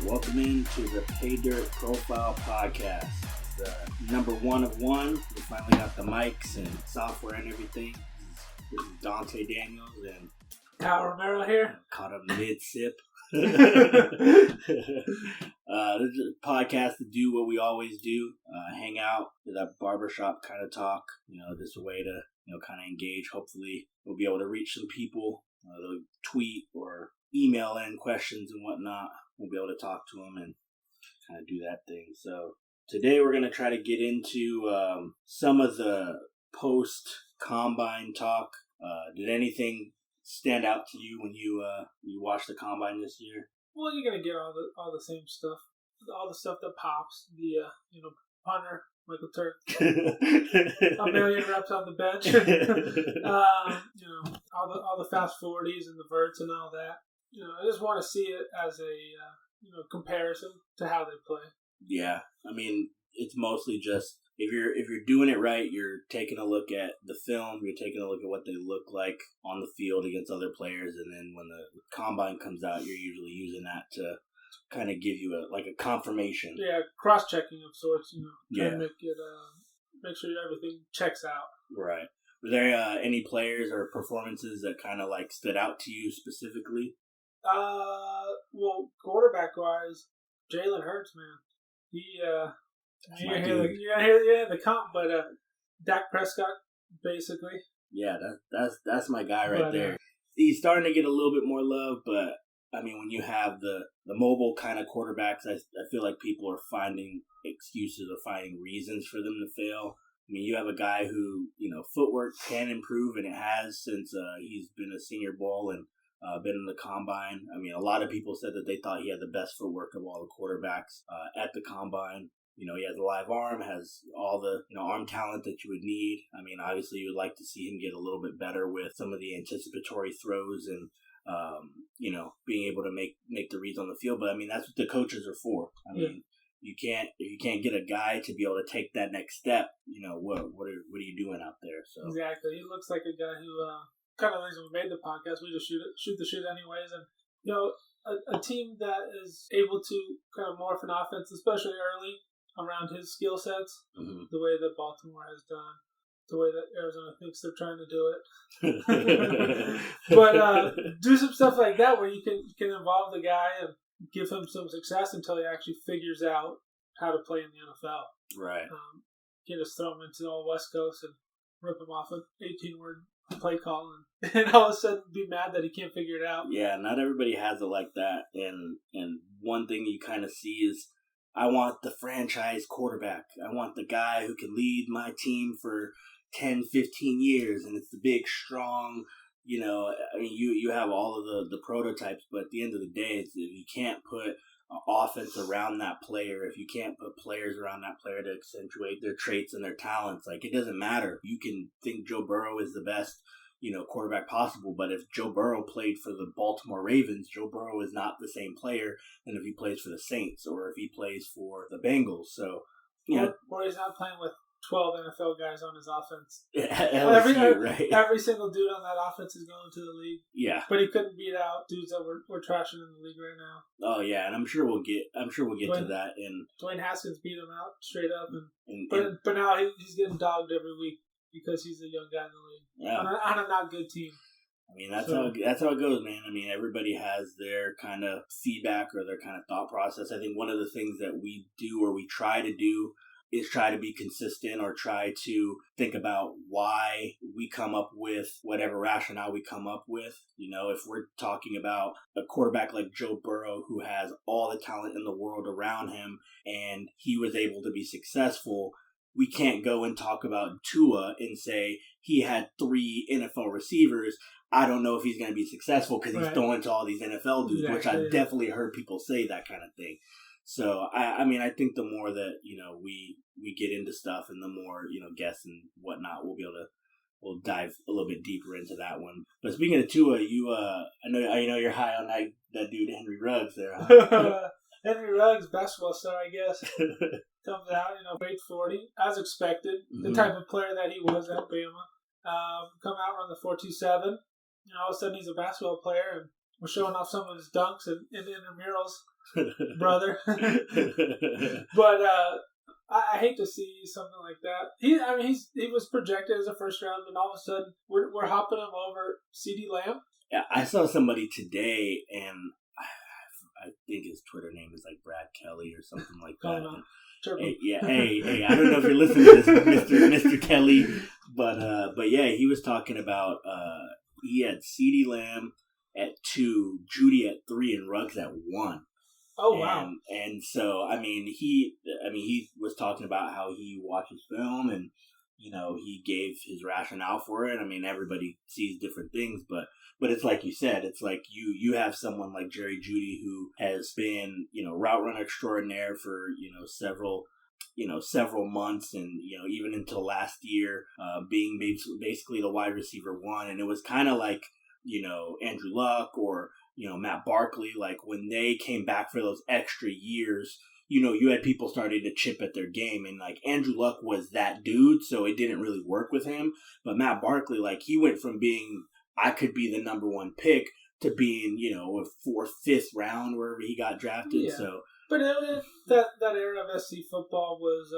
Welcome into the Pay Dirt Profile Podcast. The number one of one. We finally got the mics and software and everything. This is Dante Daniels and Kyle Romero here. Caught up mid-sip. This is a podcast to do what we always do. Hang out, do that barbershop kind of talk. Just a way to, kind of engage. Hopefully we'll be able to reach some people. They'll tweet or email in questions and whatnot. We'll be able to talk to them and kind of do that thing. So today we're going to try to get into some of the post-combine talk. Did anything stand out to you when you watched the combine this year? Well, you're going to get all the same stuff. All the stuff that pops. The, punter, Michael Turk. A million reps on the bench. All the fast 40s and the verts and all that. I just want to see it as a comparison to how they play. Yeah, I mean, it's mostly just if you're doing it right, you're taking a look at the film, you're taking a look at what they look like on the field against other players, and then when the combine comes out, you're usually using that to kind of give you a confirmation. Yeah, cross-checking of sorts. Yeah. Trying to make sure everything checks out. Right. Were there any players or performances that kind of stood out to you specifically? Well, quarterback-wise, Jalen Hurts, man. You hear the comp, but Dak Prescott, basically. Yeah, that's my guy right there. He's starting to get a little bit more love, but I mean, when you have the mobile kind of quarterbacks, I feel like people are finding excuses or finding reasons for them to fail. I mean, you have a guy who, footwork can improve, and it has since he's been a Senior Bowl and been in the combine. I mean, a lot of people said that they thought he had the best footwork of all the quarterbacks at the combine. He has a live arm, has all the arm talent that you would need. I mean, obviously, you would like to see him get a little bit better with some of the anticipatory throws and being able to make the reads on the field. But I mean, that's what the coaches are for. I mean, if you can't get a guy to be able to take that next step, what are you doing out there? So exactly, he looks like a guy who kind of the reason we made the podcast. We just shoot the shit anyways, and a team that is able to kind of morph an offense, especially early, around his skill sets, the way that Baltimore has done, the way that Arizona thinks they're trying to do it. But do some stuff like that where you can involve the guy and give him some success until he actually figures out how to play in the NFL. Right. Can't just throw him into the old West Coast and rip him off an 18-word play call and all of a sudden be mad that he can't figure it out. Yeah, not everybody has it like that. And one thing you kind of see is, I want the franchise quarterback. I want the guy who can lead my team for 10, 15 years. And it's the big, strong, you have all of the prototypes. But at the end of the day, if you can't put offense around that player, if you can't put players around that player to accentuate their traits and their talents, it doesn't matter. You can think Joe Burrow is the best quarterback possible, but if Joe Burrow played for the Baltimore Ravens, Joe Burrow is not the same player than if he plays for the Saints or if he plays for the Bengals. So, or he's not playing with 12 NFL guys on his offense. LSU, right? Every single dude on that offense is going to the league. Yeah, but he couldn't beat out dudes that we're trashing in the league right now. Oh yeah, and I'm sure we'll get to that. And Dwayne Haskins beat him out straight up, but now he's getting dogged every week because he's a young guy in the league. Yeah. On a not good team. I mean, that's how it goes, man. I mean, everybody has their kind of feedback or their kind of thought process. I think one of the things that we do or we try to do is try to be consistent or try to think about why we come up with whatever rationale we come up with. If we're talking about a quarterback like Joe Burrow who has all the talent in the world around him and he was able to be successful, we can't go and talk about Tua and say he had 3 NFL receivers. I don't know if he's going to be successful because he's throwing to all these NFL dudes, which I definitely heard people say that kind of thing. So, I mean, I think the more that, we get into stuff and the more, guess and whatnot, we'll dive a little bit deeper into that one. But speaking of Tua, I know you're high on that dude, Henry Ruggs there, huh? Henry Ruggs, basketball star, I guess. Comes out, grade 40, as expected. The type of player that he was at Bama. Come out, run the 4.27. All of a sudden he's a basketball player, and was showing off some of his dunks and intramurals, brother. But I hate to see something like that. He was projected as a first round, and all of a sudden we're hopping him over CeeDee Lamb. Yeah, I saw somebody today, and I think his Twitter name is like Brad Kelly or something like that. Hey, I don't know if you're listening to this, Mr. Kelly, but yeah, he was talking about he had CeeDee Lamb at 2, Judy at 3, and Ruggs at 1. Oh wow! And so he was talking about how he watches film, and he gave his rationale for it. I mean, everybody sees different things, but it's like you said, it's like you have someone like Jerry Jeudy who has been route runner extraordinaire for several months, and even until last year, being basically the wide receiver 1, and it was kind of like Andrew Luck or Matt Barkley, like when they came back for those extra years, you had people starting to chip at their game, and like Andrew Luck was that dude, so it didn't really work with him. But Matt Barkley, like he went from being I could be the number 1 pick to being a 4th, 5th round wherever he got drafted. Yeah. So, but that era of SC football was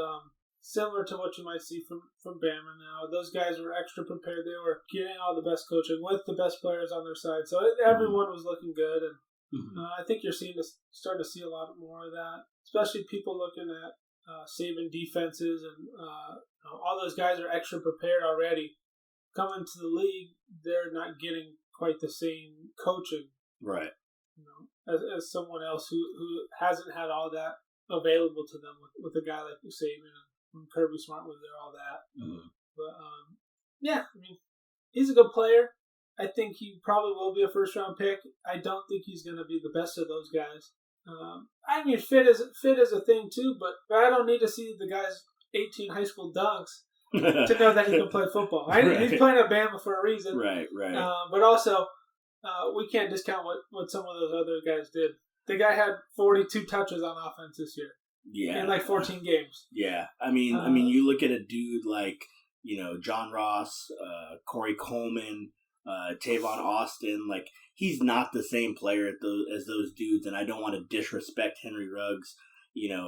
similar to what you might see from Bama now. Those guys were extra prepared. They were getting all the best coaching with the best players on their side. So everyone was looking good. And I think you're starting to see a lot more of that, especially people looking at saving defenses. And all those guys are extra prepared already. Coming to the league, they're not getting quite the same coaching. Right. As someone else who hasn't had all that available to them with a guy like Saban and when Kirby Smart was there, all that. But yeah, I mean, he's a good player. I think he probably will be a first round pick. I don't think he's going to be the best of those guys. I mean, fit is a thing too, but I don't need to see the guy's 18 high school dunks to know that he can play football. Right. He's playing at Bama for a reason. Right. But also, we can't discount what some of those other guys did. The guy had 42 touches on offense this year. Yeah. In like 14 games. Yeah. I mean, you look at a dude like, John Ross, Corey Coleman, Tavon Austin, like he's not the same player as those dudes, and I don't want to disrespect Henry Ruggs,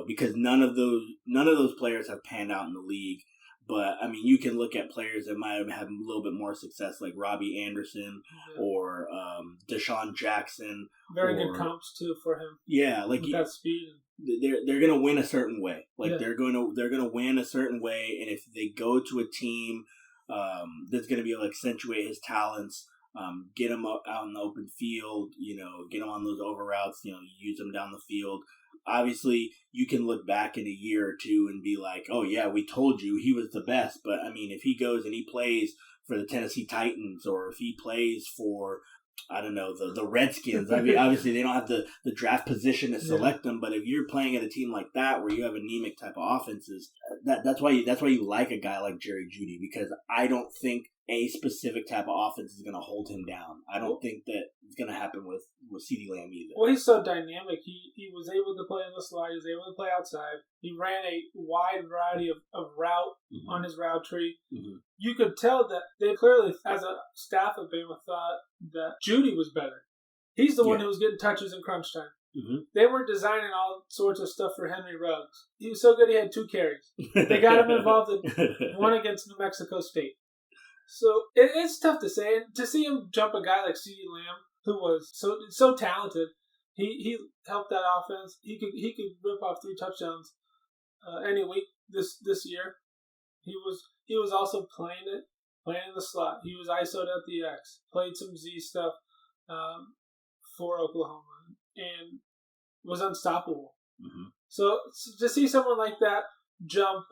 because none of those players have panned out in the league. But, I mean, you can look at players that might have had a little bit more success, like Robbie Anderson or Deshaun Jackson. Very good comps, too, for him. Yeah. Like with that speed. They're going to win a certain way. Like, they're going to win a certain way, and if they go to a team that's going to be able to accentuate his talents, get him out in the open field, get him on those over routes, use him down the field. Obviously, you can look back in a year or two and be like, oh, yeah, we told you he was the best. But, I mean, if he goes and he plays for the Tennessee Titans or if he plays for, I don't know, the Redskins. I mean, obviously, they don't have the draft position to select them. But if you're playing at a team like that where you have anemic type of offenses, that's why you like a guy like Jerry Jeudy, because I don't think a specific type of offense is going to hold him down. I don't think that it's going to happen with CeeDee Lamb either. Well, he's so dynamic. He was able to play on the slide. He was able to play outside. He ran a wide variety of route on his route tree. You could tell that they clearly, as a staff of Bama, thought that Jeudy was better. He's the one who was getting touches in crunch time. They weren't designing all sorts of stuff for Henry Ruggs. He was so good he had 2 carries. They got him involved in one against New Mexico State. So it's tough to say. And to see him jump a guy like CeeDee Lamb, who was so talented, he helped that offense. He could rip off 3 touchdowns any week this year. He was also playing in the slot. He was ISO'd at the X, played some Z stuff for Oklahoma, and was unstoppable. So to see someone like that jump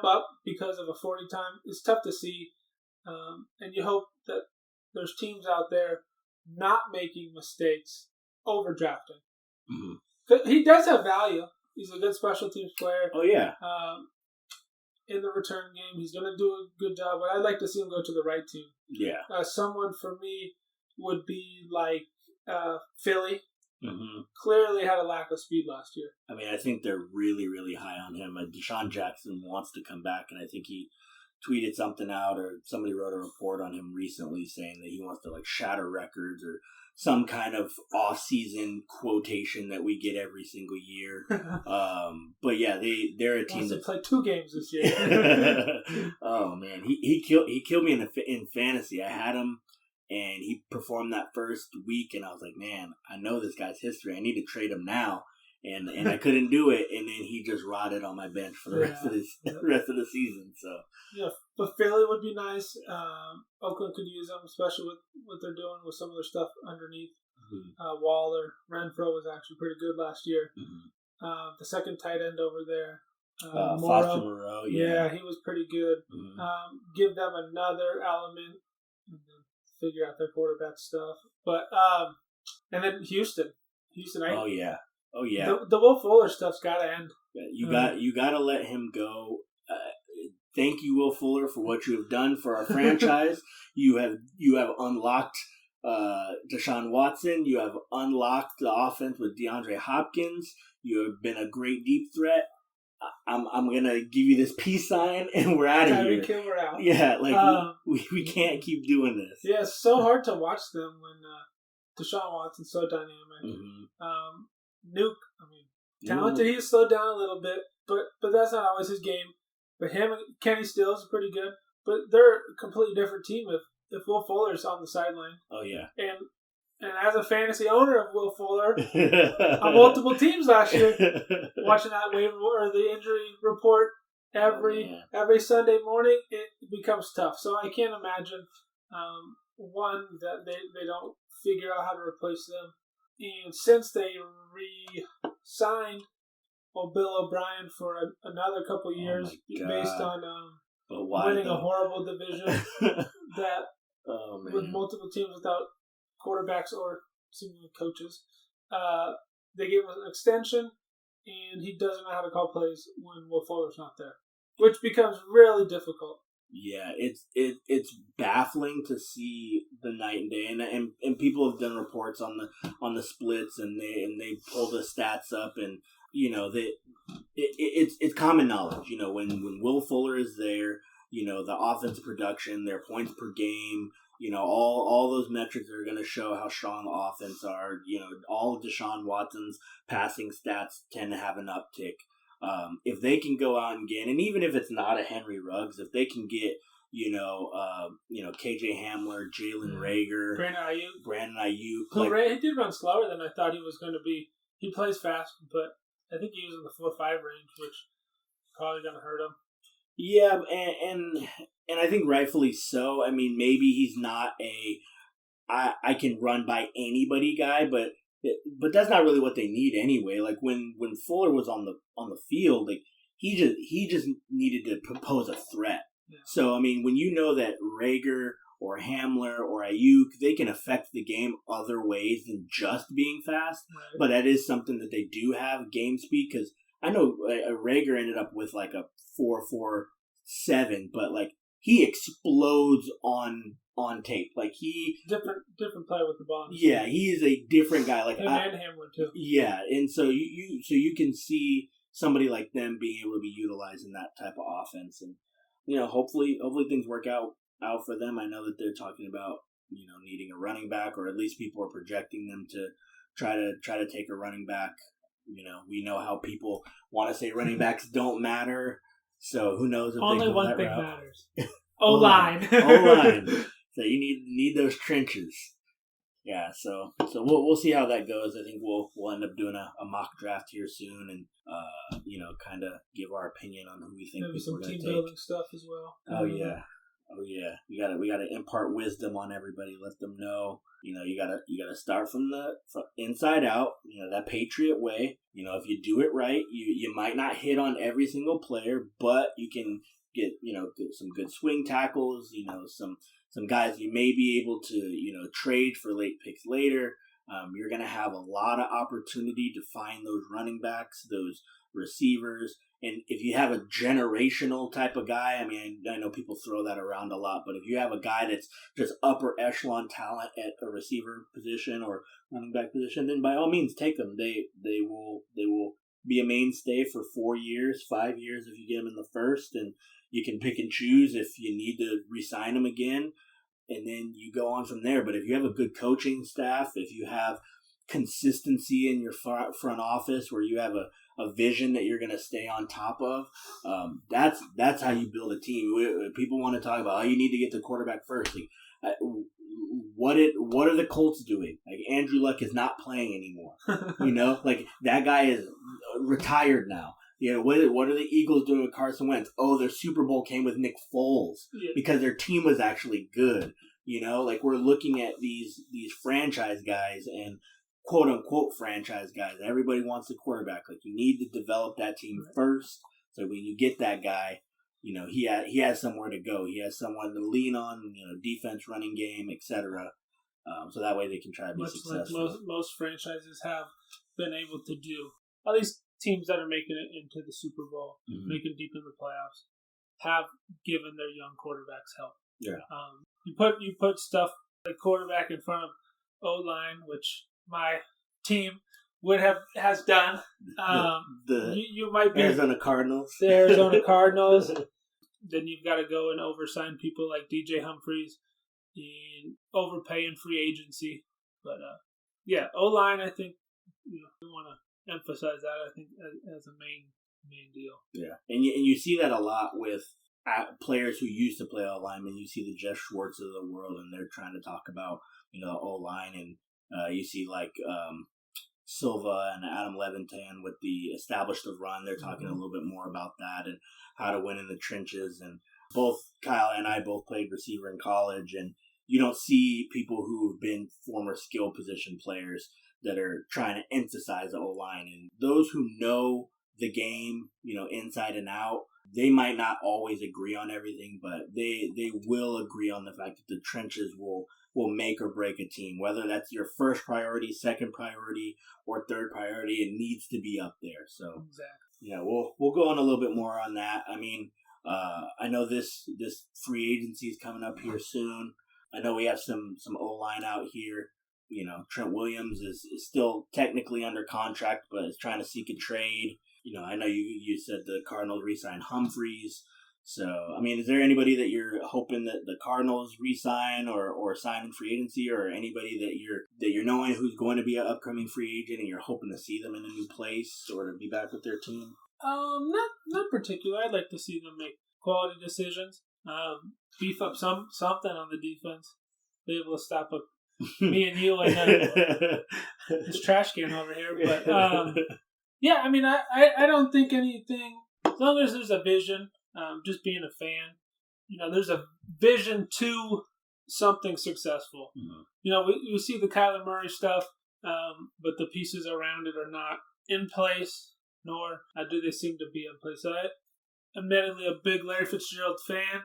up because of a 40 time is tough to see, and you hope that there's teams out there not making mistakes overdrafting. He does have value. He's a good special teams player. Oh yeah. In the return game, he's going to do a good job, but I'd like to see him go to the right team. Yeah. Someone for me would be like Philly. Clearly had a lack of speed last year. I mean, I think they're really, really high on him. Deshaun Jackson wants to come back, and I think he tweeted something out, or somebody wrote a report on him recently saying that he wants to like shatter records or some kind of off-season quotation that we get every single year. But yeah, they're a team that that played 2 games this year. Oh man, he killed me in fantasy. I had him, and he performed that first week, and I was like, man, I know this guy's history. I need to trade him now. And I couldn't do it, and then he just rotted on my bench for the rest of the season. So yeah, but Philly would be nice. Oakland could use them, especially with what they're doing with some of their stuff underneath. Waller, Renfro was actually pretty good last year. The second tight end over there, Foster Moreau, yeah, he was pretty good. Give them another element, and then figure out their quarterback stuff. But and then Houston. Oh yeah. The Will Fuller stuff's got to end. You got to let him go. Thank you, Will Fuller, for what you have done for our franchise. You have unlocked Deshaun Watson. You have unlocked the offense with DeAndre Hopkins. You have been a great deep threat. I'm gonna give you this peace sign, and we're out of here. Tyreek Hill, we're out. Yeah, like we can't keep doing this. Yeah, it's so hard to watch them when Deshaun Watson's so dynamic. Nuke, talented. He's slowed down a little bit, but that's not always his game. But him and Kenny Stills is pretty good. But they're a completely different team if Will Fuller's on the sideline. Oh yeah. And as a fantasy owner of Will Fuller on multiple teams last year, watching that waiver or the injury report every Sunday morning, it becomes tough. So I can't imagine one that they don't figure out how to replace them. And since they re-signed Bill O'Brien for another couple of years, based on winning a horrible division with multiple teams without quarterbacks or seemingly coaches, they gave him an extension, and he doesn't know how to call plays when Will Fuller's not there, which becomes really difficult. Yeah, it's baffling to see the night and day, and people have done reports on the splits, and they pull the stats up, and it's common knowledge. When Will Fuller is there, the offensive production, their points per game, all those metrics are going to show how strong the offense are. All of Deshaun Watson's passing stats tend to have an uptick. If they can go out and get, and even if it's not a Henry Ruggs, if they can get, KJ Hamler, Jalen Reagor, Brandon Ayuk. He did run slower than I thought he was going to be. He plays fast, but I think he was in the 4.5 range, which probably going to hurt him. Yeah, and I think rightfully so. I mean, maybe he's not I can run by anybody guy, but that's not really what they need anyway. Like when Fuller was on the field, like he just needed to pose a threat. Yeah. So I mean, when you know that Reagor or Hamler or Ayuk, they can affect the game other ways than just being fast. Right. But that is something that they do have, game speed. Because I know Reagor ended up with like a 4.47, but like he explodes on tape. Like he different play with the ball. Yeah, he is a different guy. Like and Hamler too. Yeah, and so you can see somebody like them being able to be utilized in that type of offense, and hopefully things work out for them. I know that they're talking about needing a running back, or at least people are projecting them to try to take a running back. We know how people want to say running backs don't matter. So who knows if only they go one that thing route. Matters. O-line. O-line. So you need those trenches. Yeah, so we'll see how that goes. I think we'll end up doing a mock draft here soon, and kind of give our opinion on who we think maybe people are going to take. Some team building stuff as well. Oh yeah. We gotta impart wisdom on everybody. Let them know. You gotta start from inside out. That Patriot way. If you do it right, you might not hit on every single player, but you can get some good swing tackles. Some guys you may be able to trade for late picks later. You're gonna have a lot of opportunity to find those running backs, those receivers. And if you have a generational type of guy, I mean, I know people throw that around a lot, but if you have a guy that's just upper echelon talent at a receiver position or running back position, then by all means take them. They will be a mainstay for 4 years, 5 years if you get them in the first, and you can pick and choose if you need to re-sign them again. and then you go on from there. But if you have a good coaching staff, if you have consistency in your front office where you have a vision that you're going to stay on top of, that's how you build a team. People want to talk about, you need to get the quarterback first. Like, what are the Colts doing? Like, Andrew Luck is not playing anymore. Like, that guy is retired now. What are the Eagles doing with Carson Wentz? Oh, their Super Bowl came with Nick Foles because their team was actually good. Like, we're looking at these franchise guys and quote unquote franchise guys. Everybody wants a quarterback. Like, you need to develop that team first. So when you get that guy, he has somewhere to go. He has someone to lean on. Defense, running game, etc. So that way they can try to be successful. Like most franchises have been able to do. At least teams that are making it into the Super Bowl, making deep in the playoffs, have given their young quarterbacks help. Yeah. You put stuff like quarterback in front of O-line, which my team has done. You might be Arizona Cardinals. The Arizona Cardinals. Then you've got to go and oversign people like DJ Humphries and overpay in free agency. But O-line, I think we want to emphasize that. I think as a main deal. Yeah, and you see that a lot with players who used to play O-linemen. You see the Jeff Schwartz of the world, and they're trying to talk about O-line, and you see like Silva and Adam Levitan with the establish the run. They're talking a little bit more about that and how to win in the trenches. And both Kyle and I both played receiver in college, and you don't see people who have been former skill position players that are trying to emphasize the O-line. And those who know the game, inside and out, they might not always agree on everything, but they will agree on the fact that the trenches will make or break a team. Whether that's your first priority, second priority, or third priority, it needs to be up there. So, we'll go on a little bit more on that. I mean, I know this free agency is coming up here soon. I know we have some O-line out here. Trent Williams is still technically under contract, but is trying to seek a trade. I know you said the Cardinals re-signed Humphries. So, I mean, is there anybody that you're hoping that the Cardinals re-sign or sign in free agency, or anybody that you're knowing who's going to be an upcoming free agent and you're hoping to see them in a new place or to be back with their team? Not particular. I'd like to see them make quality decisions. Beef up something on the defense. Be able to stop me and you and this trash can over here. But I mean, I don't think anything. As long as there's a vision. Just being a fan, there's a vision to something successful. We see the Kyler Murray stuff, but the pieces around it are not in place, nor do they seem to be in place. So admittedly, a big Larry Fitzgerald fan.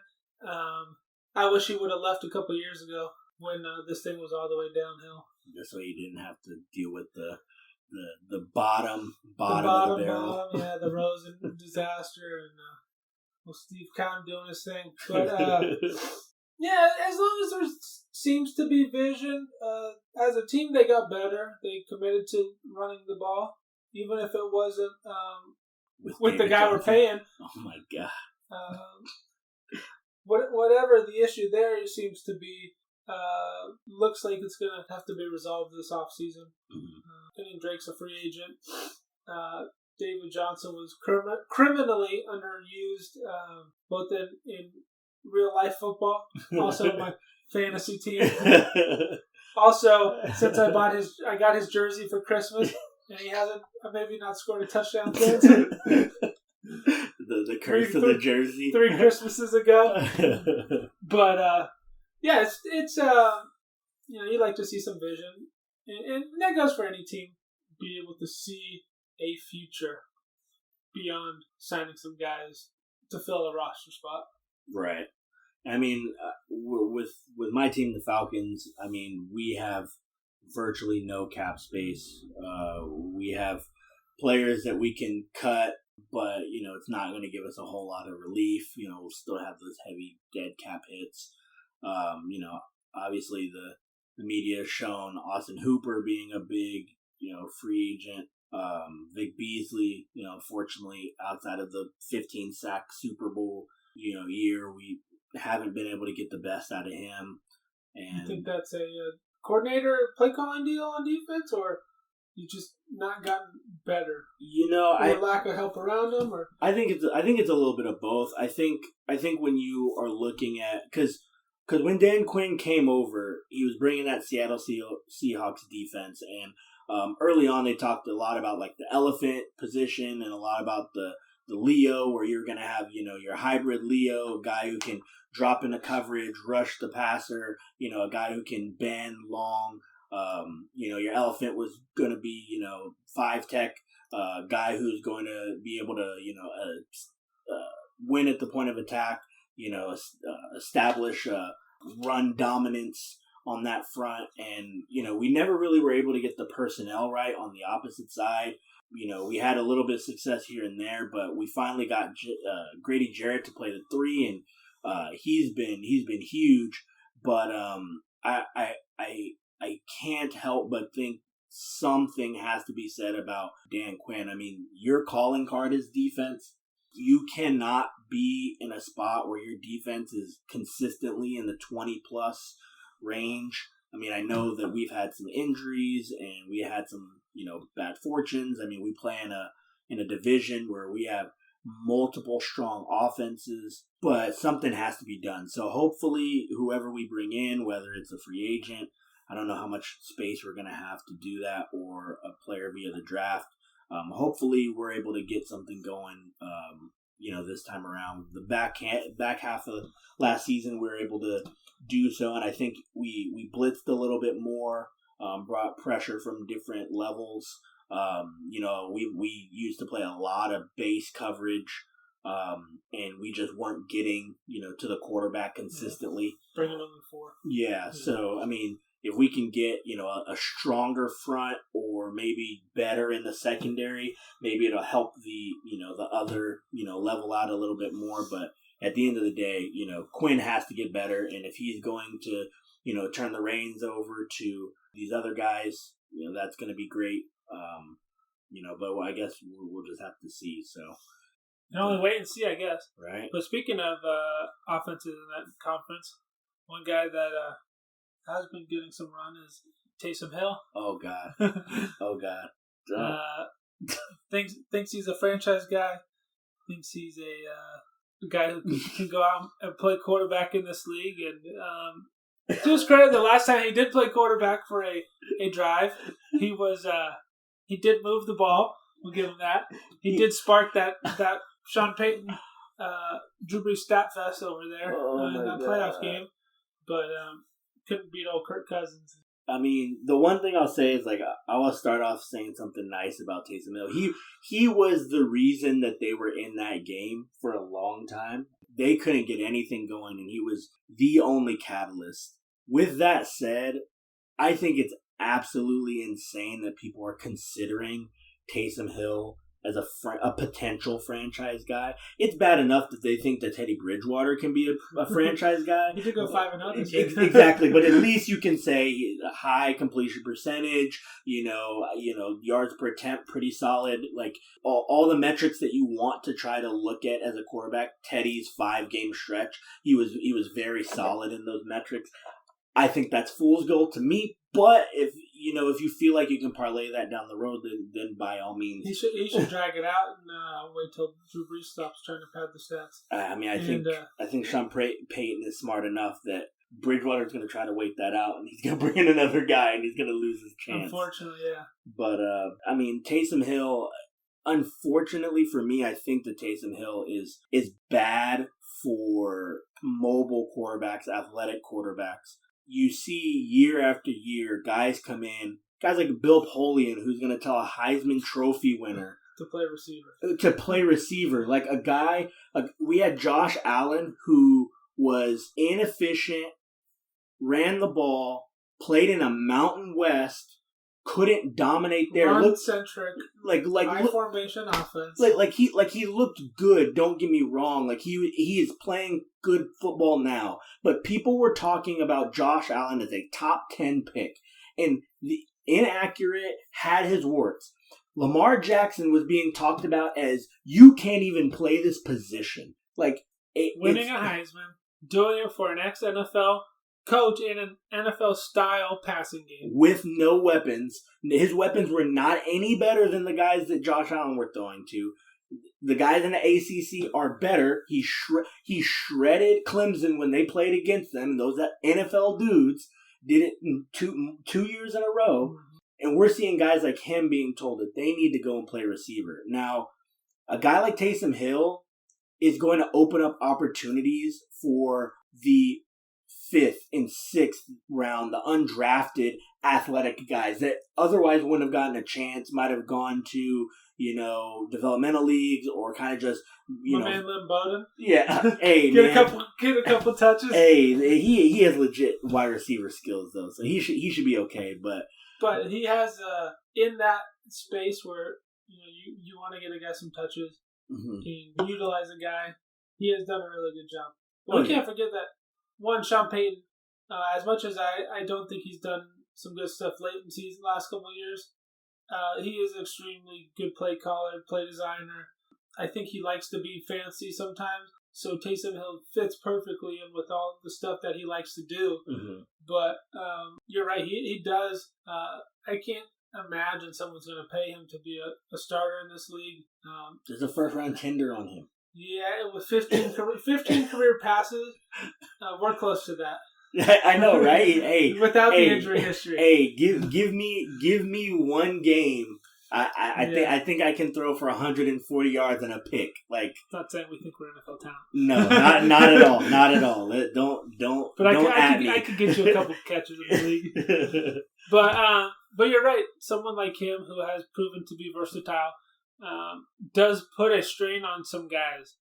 I wish he would have left a couple years ago when this thing was all the way downhill. Just so you didn't have to deal with the bottom of the barrel. The Rosen disaster and. Steve Kahn doing his thing. But, as long as there seems to be vision, as a team they got better. They committed to running the ball, even if it wasn't with the guy we're paying. Oh, my God. Whatever the issue there seems to be, looks like it's going to have to be resolved this offseason. Kenyon Drake's a free agent. David Johnson was criminally underused, both in real life football, also my fantasy team. Also, since I got his jersey for Christmas, and he hasn't maybe not scored a touchdown since. The curse of the jersey 3 Christmases ago. But it's you like to see some vision, and that goes for any team. Be able to see a future beyond signing some guys to fill a roster spot. Right. I mean, with my team, the Falcons, I mean, we have virtually no cap space. We have players that we can cut, but, it's not going to give us a whole lot of relief. We'll still have those heavy dead cap hits. Obviously the media has shown Austin Hooper being a big, free agent. Vic Beasley, fortunately, outside of the 15-sack Super Bowl, year, we haven't been able to get the best out of him. And you think that's a coordinator play calling deal on defense, or you just not gotten better? Or lack of help around them, or I think it's a little bit of both. I think when you are looking at because when Dan Quinn came over, he was bringing that Seattle Seahawks defense, and early on they talked a lot about like the elephant position and a lot about the Leo, where you're going to have your hybrid Leo, a guy who can drop into coverage, rush the passer, a guy who can bend long. Your elephant was going to be, 5-tech, guy who's going to be able to, win at the point of attack, establish run dominance on that front. And, we never really were able to get the personnel right on the opposite side. We had a little bit of success here and there, but we finally got Grady Jarrett to play the 3, and he's been huge. But I can't help but think something has to be said about Dan Quinn. I mean, your calling card is defense. You cannot be in a spot where your defense is consistently in the 20-plus range. I mean, I know that we've had some injuries and we had some, bad fortunes. I mean, we play in a division where we have multiple strong offenses, but something has to be done. So hopefully whoever we bring in, whether it's a free agent, I don't know how much space we're going to have to do that, or a player via the draft. Hopefully we're able to get something going, this time around. The back half of last season, we were able to do so, and I think we blitzed a little bit more, brought pressure from different levels. We used to play a lot of base coverage, and we just weren't getting, to the quarterback consistently. Bring it on the 4. Yeah, so, I mean, if we can get, a stronger front or maybe better in the secondary, maybe it'll help the other, level out a little bit more. But at the end of the day, Quinn has to get better. And if he's going to, turn the reins over to these other guys, that's going to be great. But I guess we'll just have to see. So you can only wait and see, I guess. Right. But speaking of offenses in that conference, one guy that has been getting some run is Taysom Hill. Oh God. Oh God. Thinks he's a franchise guy. Thinks he's a guy who can go out and play quarterback in this league. And to his credit, the last time he did play quarterback for a drive, he did move the ball. We'll give him that. He did spark that Sean Payton, Drew Brees stat fest over there in that playoff game, but couldn't beat old Kirk Cousins. I mean, the one thing I'll say is, I will start off saying something nice about Taysom Hill. He was the reason that they were in that game for a long time. They couldn't get anything going, and he was the only catalyst. With that said, I think it's absolutely insane that people are considering Taysom Hill as a potential franchise guy. It's bad enough that they think that Teddy Bridgewater can be a franchise guy. He could go 5-0 this year. Exactly, but at least you can say a high completion percentage, yards per attempt pretty solid. Like all the metrics that you want to try to look at as a quarterback. Teddy's 5-game stretch, he was very solid in those metrics. I think that's fool's gold to me. But if you feel like you can parlay that down the road, then by all means, he should drag it out and wait till Drew Brees stops trying to pad the stats. I think Sean Payton is smart enough that Bridgewater's going to try to wait that out, and he's going to bring in another guy, and he's going to lose his chance. Unfortunately, yeah. But Taysom Hill. Unfortunately for me, I think that Taysom Hill is bad for mobile quarterbacks, athletic quarterbacks. You see year after year, guys come in, guys like Bill Polian, who's going to tell a Heisman Trophy winner to play receiver. Like a guy, we had Josh Allen, who was inefficient, ran the ball, played in a Mountain West, couldn't dominate there. Run-centric, high formation offense. Like he looked good. Don't get me wrong. Like he is playing good football now. But people were talking about Josh Allen as a top 10 pick, and the inaccurate had his warts. Lamar Jackson was being talked about as you can't even play this position. Winning a Heisman, doing it for an ex-NFL coach in an NFL-style passing game. With no weapons. His weapons were not any better than the guys that Josh Allen were throwing to. The guys in the ACC are better. He shredded Clemson when they played against them. And those NFL dudes did it in two years in a row. And we're seeing guys like him being told that they need to go and play receiver. Now, a guy like Taysom Hill is going to open up opportunities for the 5th and 6th round, the undrafted athletic guys that otherwise wouldn't have gotten a chance, might have gone to, developmental leagues or kind of just, man Lynn Bowden. Yeah. Hey, get a couple touches. Hey, he has legit wide receiver skills though, so he should be okay. But he has in that space where you want to get a guy some touches and utilize a guy. He has done a really good job. But we can't forget that Sean Payton. As much as I don't think he's done some good stuff late in the season, last couple of years, he is an extremely good play caller, play designer. I think he likes to be fancy sometimes. So Taysom Hill fits perfectly in with all the stuff that he likes to do. Mm-hmm. But you're right, he does. I can't imagine someone's going to pay him to be a starter in this league. There's a first-round tender on him. Yeah, with 15 career passes, we're close to that. I know, right? Hey, without the injury history. Hey, give me one game. I think I can throw for 140 yards and a pick. Like, not saying we think we're NFL talent. No, not at all. Not at all. Don't. But I could get you a couple catches in the league. But you're right. Someone like him who has proven to be versatile does put a strain on some guys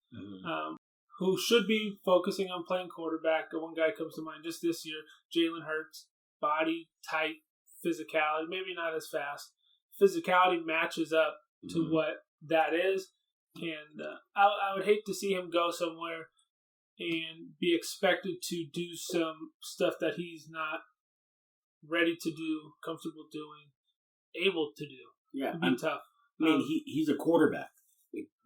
who should be focusing on playing quarterback. One guy comes to mind just this year, Jalen Hurts. Body, tight, physicality. Maybe not as fast. Physicality matches up to what that is. And I would hate to see him go somewhere and be expected to do some stuff that he's not ready to do, comfortable doing, able to do. Yeah. It'd be tough. I mean, he's a quarterback.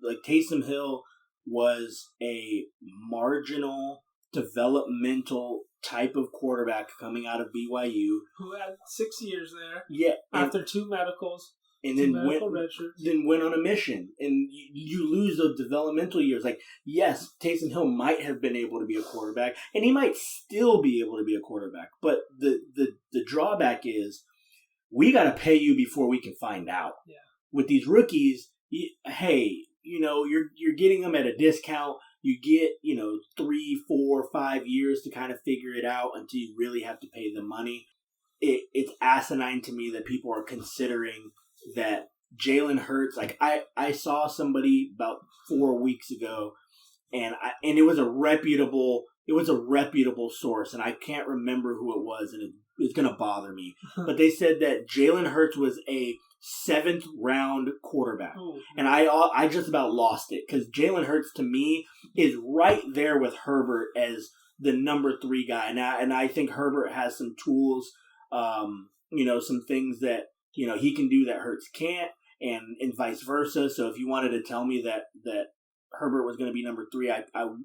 Like Taysom Hill was a marginal, developmental type of quarterback coming out of BYU. Who had 6 years there. Yeah. After 2 medicals. And then went on a mission. And you lose those developmental years. Like, yes, Taysom Hill might have been able to be a quarterback. And he might still be able to be a quarterback. But the drawback is we got to pay you before we can find out. Yeah. With these rookies, you're getting them at a discount. You get, 3, 4, 5 years to kind of figure it out until you really have to pay them money. It's asinine to me that people are considering that Jalen Hurts. Like I saw somebody about 4 weeks ago, and it was a reputable source, and I can't remember who it was, and it's gonna bother me. But they said that Jalen Hurts was a 7th round quarterback. Ooh. And I just about lost it because Jalen Hurts to me is right there with Herbert as the number 3 guy. And I think Herbert has some tools, some things that, he can do that Hurts can't and vice versa. So if you wanted to tell me that Herbert was going to be number 3,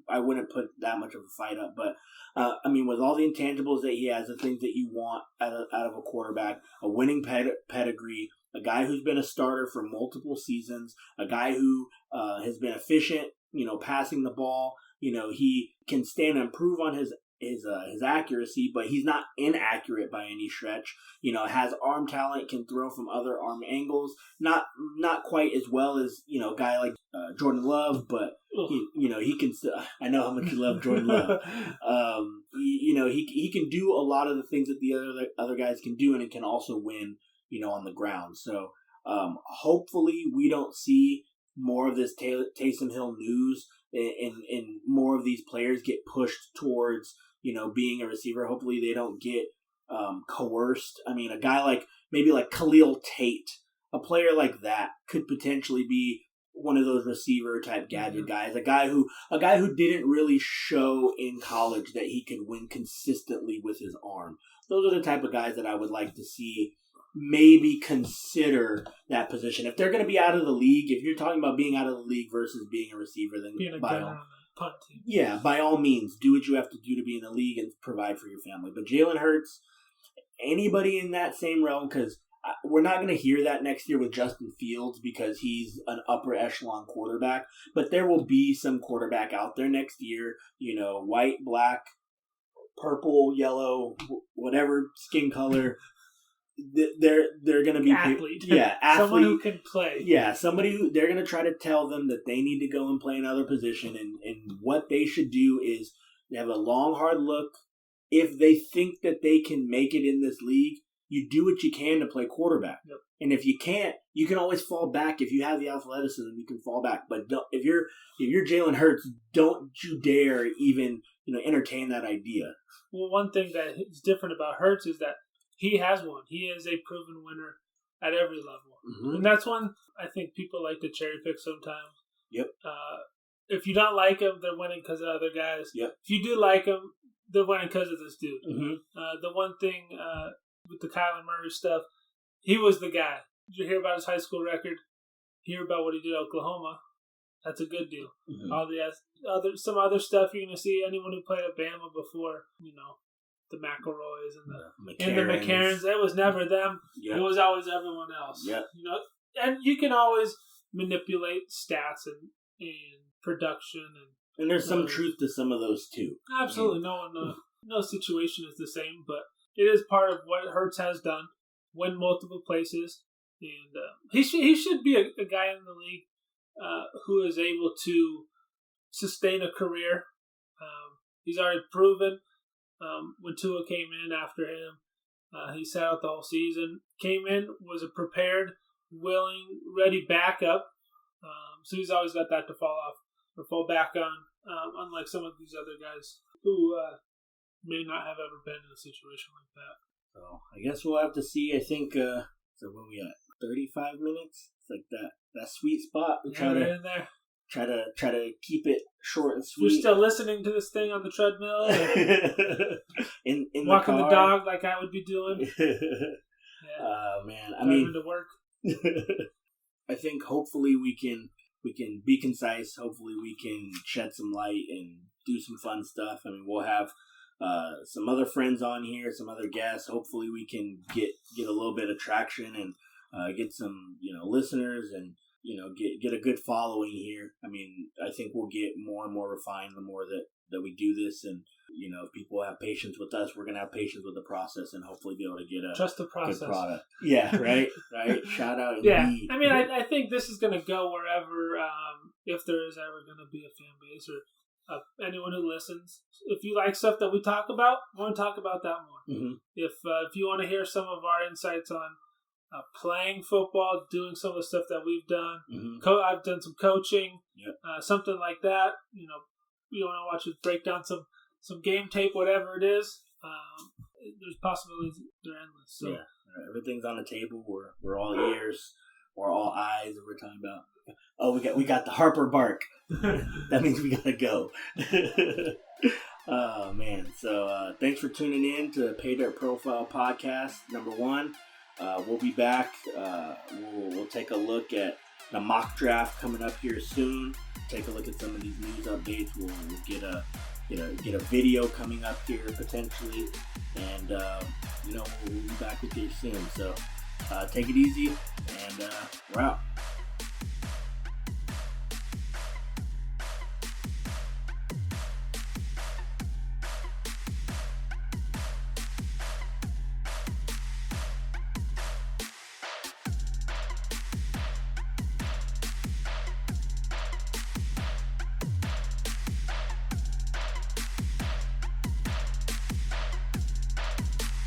I wouldn't put that much of a fight up. But, with all the intangibles that he has, the things that you want out of a quarterback, a winning pedigree, a guy who's been a starter for multiple seasons, a guy who has been efficient, passing the ball. He can stand and improve on his accuracy, but he's not inaccurate by any stretch. Has arm talent, can throw from other arm angles. Not quite as well as a guy like Jordan Love, but he can still. I know how much you love Jordan Love. He can do a lot of the things that the other guys can do, and it can also win. On the ground. So hopefully we don't see more of this Taysom Hill news and more of these players get pushed towards, being a receiver. Hopefully they don't get coerced. I mean, a guy like Khalil Tate, a player like that could potentially be one of those receiver type gadget guys, a guy who didn't really show in college that he could win consistently with his arm. Those are the type of guys that I would like to see maybe consider that position. If they're going to be out of the league, if you're talking about being out of the league versus being a receiver, then punt team. Yeah, by all means, do what you have to do to be in the league and provide for your family. But Jalen Hurts, anybody in that same realm, because we're not going to hear that next year with Justin Fields because he's an upper echelon quarterback. But there will be some quarterback out there next year, white, black, purple, yellow, whatever skin color. They're going to be athlete. Athlete. Someone who can play. Yeah, somebody who they're going to try to tell them that they need to go and play another position, and what they should do is they have a long, hard look. If they think that they can make it in this league, you do what you can to play quarterback. Yep. And if you can't, you can always fall back. If you have the athleticism, you can fall back. But if you're Jalen Hurts, don't you dare even entertain that idea. Well, one thing that is different about Hurts is that he has won. He is a proven winner at every level. Mm-hmm. And that's one I think people like to cherry pick sometimes. Yep. If you don't like him, they're winning because of other guys. Yep. If you do like him, they're winning because of this dude. Mm-hmm. The one thing with the Kyler Murray stuff, he was the guy. Did you hear about his high school record? Hear about what he did at Oklahoma? That's a good deal. Mm-hmm. All the some other stuff you're going to see. Anyone who played at Bama before, the McElroys and the McCarrons. It was never them. Yep. It was always everyone else. Yep. And you can always manipulate stats and production and there's some truth to some of those too. Absolutely, no situation is the same, but it is part of what Hurts has done. Win multiple places, and he should be a guy in the league who is able to sustain a career. He's already proven. When Tua came in after him, he sat out the whole season. Came in, was a prepared, willing, ready backup. So he's always got that to fall back on. Unlike some of these other guys who may not have ever been in a situation like that. So I guess we'll have to see. I think so. What we got? 35 minutes. It's like that sweet spot. We try in there. Try to keep it short and sweet. You're still listening to this thing on the treadmill, in walking the dog like I would be doing. Yeah. Man, I mean, to work. I think hopefully we can be concise. Hopefully we can shed some light and do some fun stuff. I mean, we'll have some other friends on here, some other guests. Hopefully we can get a little bit of traction and get some listeners and get a good following here. I mean, I think we'll get more and more refined the more that we do this, and if people have patience with us, we're gonna have patience with the process, and hopefully be able to get a trust the process. Good product. Yeah, right. Shout out. Yeah, indeed. I mean, I think this is gonna go wherever, if there is ever gonna be a fan base or anyone who listens. If you like stuff that we talk about, I want to talk about that more. Mm-hmm. If you want to hear some of our insights on playing football, doing some of the stuff that we've done. Mm-hmm. I've done some coaching, yep. Something like that. You want to watch us break down some game tape, whatever it is. There's possibilities; they're endless. So yeah, everything's on the table. We're all ears, or all eyes. That we're talking about. Oh, we got the Harper bark. That means we gotta go. Oh man! So thanks for tuning in to Pay Dirt Profile Podcast #1. We'll be back. We'll take a look at the mock draft coming up here soon. Take a look at some of these news updates. We'll get a video coming up here potentially, and we'll be back with you soon. So take it easy, and we're out.